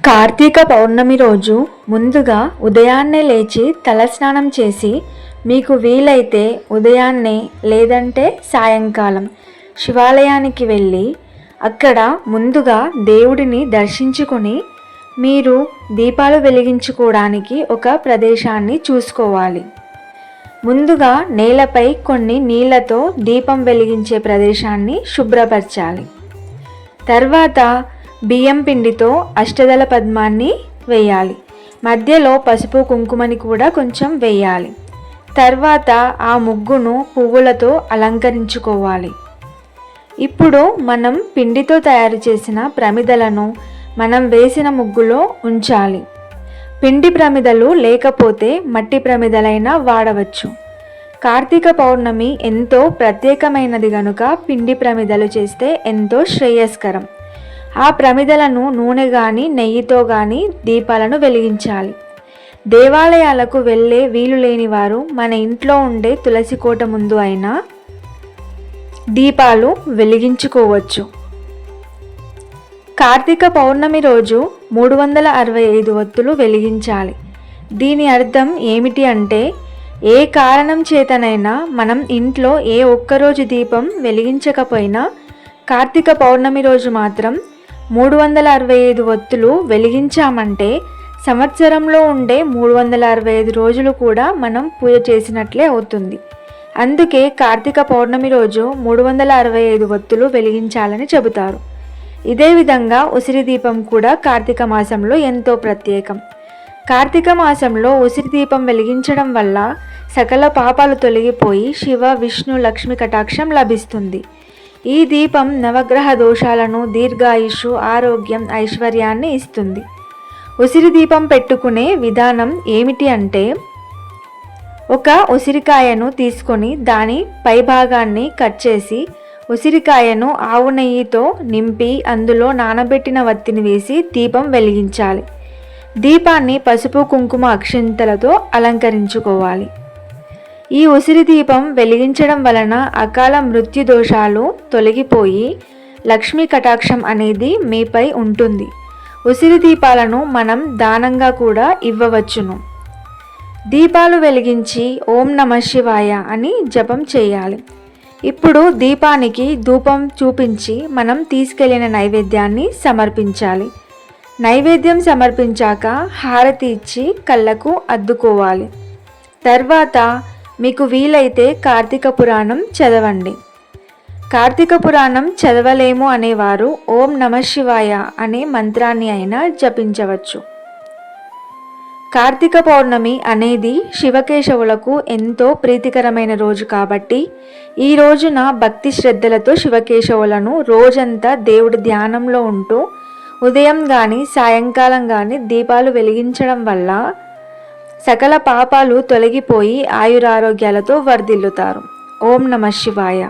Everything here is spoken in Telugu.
కార్తీక పౌర్ణమి రోజు ముందుగా ఉదయాన్నే లేచి తలస్నానం చేసి మీకు వీలైతే ఉదయాన్నే లేదంటే సాయంకాలం శివాలయానికి వెళ్ళి అక్కడ ముందుగా దేవుడిని దర్శించుకొని మీరు దీపాలు వెలిగించుకోవడానికి ఒక ప్రదేశాన్ని చూసుకోవాలి. ముందుగా నేలపై కొన్ని నీళ్లతో దీపం వెలిగించే ప్రదేశాన్ని శుభ్రపరచాలి. తర్వాత బియ్యం పిండితో అష్టదళ పద్మాన్ని వేయాలి. మధ్యలో పసుపు కుంకుమని కూడా కొంచెం వేయాలి. తర్వాత ఆ ముగ్గును పువ్వులతో అలంకరించుకోవాలి. ఇప్పుడు మనం పిండితో తయారు చేసిన ప్రమిదలను మనం వేసిన ముగ్గులో ఉంచాలి. పిండి ప్రమిదలు లేకపోతే మట్టి ప్రమిదలైనా వాడవచ్చు. కార్తీక పౌర్ణమి ఎంతో ప్రత్యేకమైనది గనుక పిండి ప్రమిదలు చేస్తే ఎంతో శ్రేయస్కరం. ఆ ప్రమిదలను నూనె కానీ నెయ్యితో కానీ దీపాలను వెలిగించాలి. దేవాలయాలకు వెళ్ళే వీలు లేని వారు మన ఇంట్లో ఉండే తులసి కోట ముందు అయినా దీపాలు వెలిగించుకోవచ్చు. కార్తీక పౌర్ణమి రోజు 365 ఒత్తులు వెలిగించాలి. దీని అర్థం ఏమిటి అంటే, ఏ కారణం చేతనైనా మనం ఇంట్లో ఏ ఒక్కరోజు దీపం వెలిగించకపోయినా కార్తీక పౌర్ణమి రోజు మాత్రం 365 ఒత్తులు వెలిగించామంటే సంవత్సరంలో ఉండే 365 రోజులు కూడా మనం పూజ చేసినట్లే అవుతుంది. అందుకే కార్తీక పౌర్ణమి రోజు 365 ఒత్తులు వెలిగించాలని చెబుతారు. ఇదే విధంగా ఉసిరి దీపం కూడా కార్తీక మాసంలో ఎంతో ప్రత్యేకం. కార్తీక మాసంలో ఉసిరి దీపం వెలిగించడం వల్ల సకల పాపాలు తొలగిపోయి శివ విష్ణు లక్ష్మి కటాక్షం లభిస్తుంది. ఈ దీపం నవగ్రహ దోషాలను, దీర్ఘాయుషు, ఆరోగ్యం, ఐశ్వర్యాన్ని ఇస్తుంది. ఉసిరి దీపం పెట్టుకునే విధానం ఏమిటి అంటే, ఒక ఉసిరికాయను తీసుకొని దాని పై భాగాన్ని కట్ చేసి ఉసిరికాయను ఆవు నెయ్యితో నింపి అందులో నానబెట్టిన వత్తిని వేసి దీపం వెలిగించాలి. దీపాన్ని పసుపు కుంకుమ అక్షింతలతో అలంకరించుకోవాలి. ఈ ఉసిరి దీపం వెలిగించడం వలన అకాల మృత్యు దోషాలు తొలగిపోయి లక్ష్మీ కటాక్షం అనేది మీపై ఉంటుంది. ఉసిరి దీపాలను మనం దానంగా కూడా ఇవ్వవచ్చును. దీపాలు వెలిగించి ఓం నమః శివాయ అని జపం చేయాలి. ఇప్పుడు దీపానికి ధూపం చూపించి మనం తీసుకెళ్లిన నైవేద్యాన్ని సమర్పించాలి. నైవేద్యం సమర్పించాక హారతి ఇచ్చి కళ్ళకు అద్దుకోవాలి. తర్వాత మీకు వీలైతే కార్తీక పురాణం చదవండి. కార్తీక పురాణం చదవలేము అనేవారు ఓం నమః శివాయ అనే మంత్రాన్ని అయినా జపించవచ్చు. కార్తీక పౌర్ణమి అనేది శివకేశవులకు ఎంతో ప్రీతికరమైన రోజు కాబట్టి ఈ రోజున భక్తి శ్రద్ధలతో శివకేశవులను రోజంతా దేవుడి ధ్యానంలో ఉంటూ ఉదయం కానీ సాయంకాలం కానీ దీపాలు వెలిగించడం వల్ల సకల పాపాలు తొలగిపోయి ఆయురారోగ్యాలతో వర్ధిల్లుతారు. ఓం నమః శివాయ.